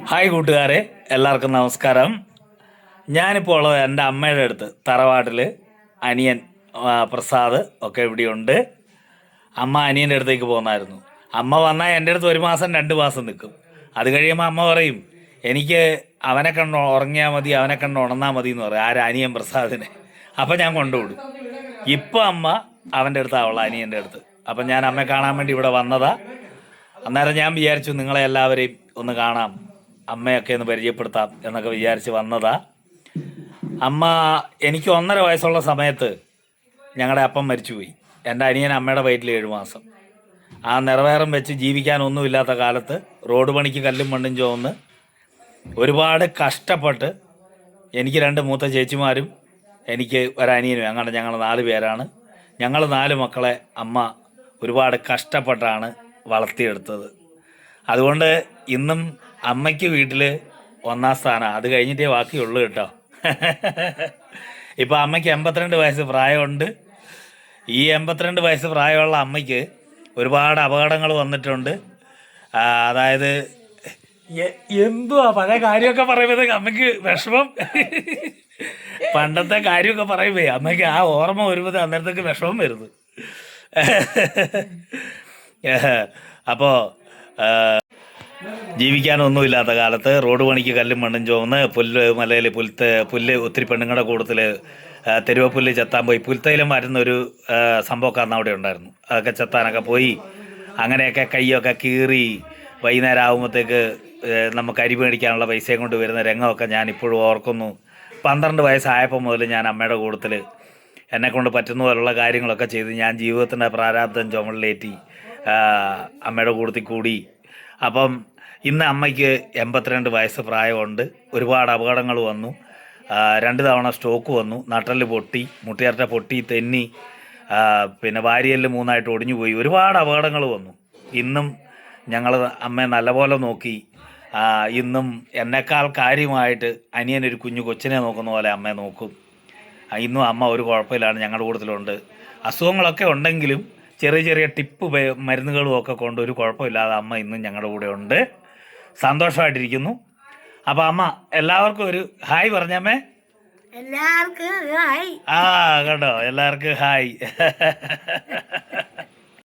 Hi കൂട്ടുകാരെ, എല്ലാവർക്കും നമസ്കാരം. ഞാനിപ്പോൾ ഉള്ളത് എൻ്റെ അമ്മയുടെ അടുത്ത് തറവാട്ടിൽ. അനിയൻ പ്രസാദ് ഒക്കെ ഇവിടെയുണ്ട്. അമ്മ അനിയൻ്റെ അടുത്തേക്ക് പോകുന്നായിരുന്നു. അമ്മ വന്നാൽ എൻ്റെ അടുത്ത് 1 മാസം 2 മാസം നിൽക്കും. അത് കഴിയുമ്പോൾ അമ്മ പറയും, എനിക്ക് അവനെ കണ്ട് ഉറങ്ങിയാൽ മതി, അവനെ കണ്ട് ഉണർന്നാൽ മതി എന്ന് പറയും. അനിയൻ പ്രസാദിനെ. അപ്പം ഞാൻ കൊണ്ടുവിടും. ഇപ്പം അമ്മ അവൻ്റെ അടുത്താവുള്ള അനിയൻ്റെ അടുത്ത്. അപ്പം ഞാൻ അമ്മയെ കാണാൻ വേണ്ടി ഇവിടെ വന്നതാ. അന്നേരം ഞാൻ വിചാരിച്ചു നിങ്ങളെ എല്ലാവരെയും ഒന്ന് കാണാം, അമ്മയൊക്കെ ഒന്ന് പരിചയപ്പെടുത്താം എന്നൊക്കെ വിചാരിച്ച് വന്നതാ. അമ്മ എനിക്ക് 1.5 വയസ്സുള്ള സമയത്ത് ഞങ്ങളുടെ അപ്പം മരിച്ചുപോയി. എൻ്റെ അനിയൻ അമ്മയുടെ വയറ്റിൽ 7 മാസം. ആ നിറവേറും വെച്ച് ജീവിക്കാനൊന്നുമില്ലാത്ത കാലത്ത് റോഡ് പണിക്ക് കല്ലും മണ്ണും ചുവന്ന് ഒരുപാട് കഷ്ടപ്പെട്ട് എനിക്ക് 2 മൂത്ത ചേച്ചിമാരും എനിക്ക് ഒരനിയനും, അങ്ങനെ ഞങ്ങൾ 4 പേരാണ്. ഞങ്ങൾ 4 മക്കളെ അമ്മ ഒരുപാട് കഷ്ടപ്പെട്ടാണ് വളർത്തിയെടുത്തത്. അതുകൊണ്ട് ഇന്നും അമ്മയ്ക്ക് വീട്ടിൽ 1-ാം സ്ഥാനം. അത് കഴിഞ്ഞിട്ടേ ബാക്കിയുള്ളൂ കേട്ടോ. ഇപ്പോൾ അമ്മയ്ക്ക് 82 വയസ്സ് പ്രായമുണ്ട്. ഈ 82 വയസ്സ് പ്രായമുള്ള അമ്മയ്ക്ക് ഒരുപാട് അപകടങ്ങൾ വന്നിട്ടുണ്ട്. അതായത് എന്തുവാ പഴയ കാര്യമൊക്കെ പറയുമ്പോഴത്തേക്ക് അമ്മയ്ക്ക് വിഷമം. പണ്ടത്തെ കാര്യമൊക്കെ പറയുമ്പേ അമ്മയ്ക്ക് ആ ഓർമ്മ വരുമ്പോൾ അന്നേരത്തേക്ക് വിഷമം വരുന്നു. അപ്പോൾ ജീവിക്കാനൊന്നുമില്ലാത്ത കാലത്ത് റോഡ് പണിക്ക് കല്ലും മണ്ണും ചുവന്ന് മലയിൽ പുല്ല് ഒത്തിരി പെണ്ണുങ്ങളുടെ കൂട്ടത്തിൽ തെരുവ് പുല്ല് ചെത്താൻ പോയി. പുൽത്തൈലം വരുന്നൊരു സംഭവമൊക്കെ അന്ന് അവിടെ ഉണ്ടായിരുന്നു. അതൊക്കെ ചെത്താനൊക്കെ പോയി. അങ്ങനെയൊക്കെ കൈയൊക്കെ കീറി വൈകുന്നേരം ആകുമ്പോഴത്തേക്ക് നമുക്ക് അരി മേടിക്കാനുള്ള പൈസയും കൊണ്ട് വരുന്ന രംഗമൊക്കെ ഞാൻ ഇപ്പോഴും ഓർക്കുന്നു. 12 വയസ്സായപ്പോൾ മുതൽ ഞാൻ അമ്മയുടെ കൂട്ടത്തിൽ എന്നെക്കൊണ്ട് പറ്റുന്ന പോലുള്ള കാര്യങ്ങളൊക്കെ ചെയ്ത് ഞാൻ ജീവിതത്തിൻ്റെ പ്രാരാബ്ദം ചുമലിലേറ്റി അമ്മയുടെ കൂട്ടത്തിൽ കൂടി. അപ്പം ഇന്ന് അമ്മയ്ക്ക് 82 വയസ്സ് പ്രായമുണ്ട്. ഒരുപാട് അപകടങ്ങൾ വന്നു. 2 തവണ സ്ട്രോക്ക് വന്നു. നട്ടല് പൊട്ടി, മുട്ടിയറ പൊട്ടി, തെന്നി, പിന്നെ വാരിയല് 3ആയിട്ട് ഒടിഞ്ഞു പോയി. ഒരുപാട് അപകടങ്ങൾ വന്നു. ഇന്നും ഞങ്ങൾ അമ്മയെ നല്ലപോലെ നോക്കി. ഇന്നും എന്നെക്കാൾ കാര്യമായിട്ട് അനിയനൊരു കുഞ്ഞു കൊച്ചിനെ നോക്കുന്ന പോലെ അമ്മയെ നോക്കും. ഇന്നും അമ്മ ഒരു കുഴപ്പമില്ലാണ് ഞങ്ങളുടെ കൂട്ടത്തിലുണ്ട്. അസുഖങ്ങളൊക്കെ ഉണ്ടെങ്കിലും ചെറിയ ചെറിയ ടിപ്പ് മരുന്നുകളും ഒക്കെ കൊണ്ട് ഒരു കുഴപ്പമില്ലാതെ അമ്മ ഇന്നും ഞങ്ങളുടെ കൂടെ ഉണ്ട്. സന്തോഷമായിട്ടിരിക്കുന്നു. അപ്പം അമ്മ എല്ലാവർക്കും ഒരു ഹായ് പറഞ്ഞമ്മേ. എല്ലാവർക്കും ഹായ്. കേട്ടോ, എല്ലാവർക്കും ഹായ്.